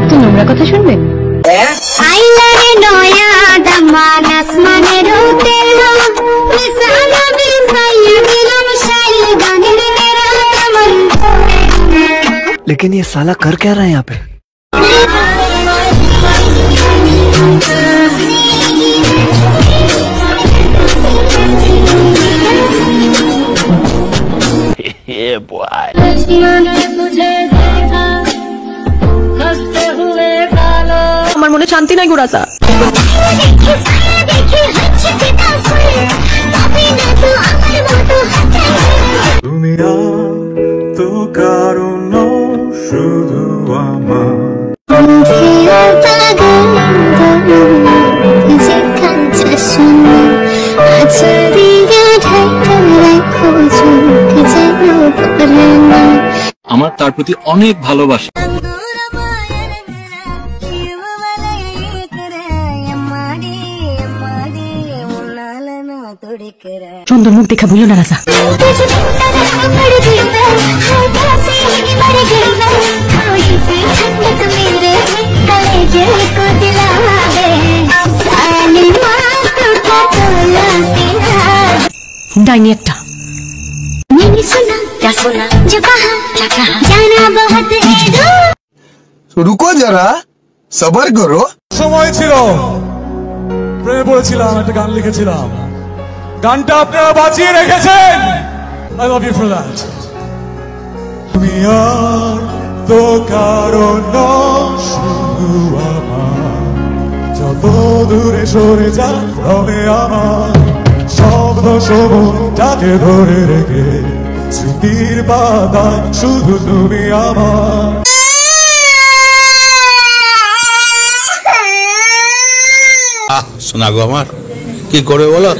একটা নোংরা কথা শুনবেন? लेकिन ये साला कर क्या रहा है यहाँ पे? Yeah, boy. আমার মনে শান্তি নাই গোরাসা। তুমি তো কারণ শুধু আমার আমার তার প্রতি অনেক ভালোবাসা। সুন্দর মুখ দেখা ভুলো না রাজা। डाइनी एकटा रुको जरा सबर करो। সময় ছিল প্রেমে পড়েছিলাম, একটা গান লিখেছিলাম, গানটা আপনারা বাঁচিয়ে রেখেছেন। I love you for that. তুমি আর তো কারণ শুধু আমার, যত দূরে সরে যা রবে আমার শব্দ সবুজটাকে ধরে রেখে স্মৃতির পাতায় শুধু তুমি আমার। শোনা গো আমার কি করে বলো।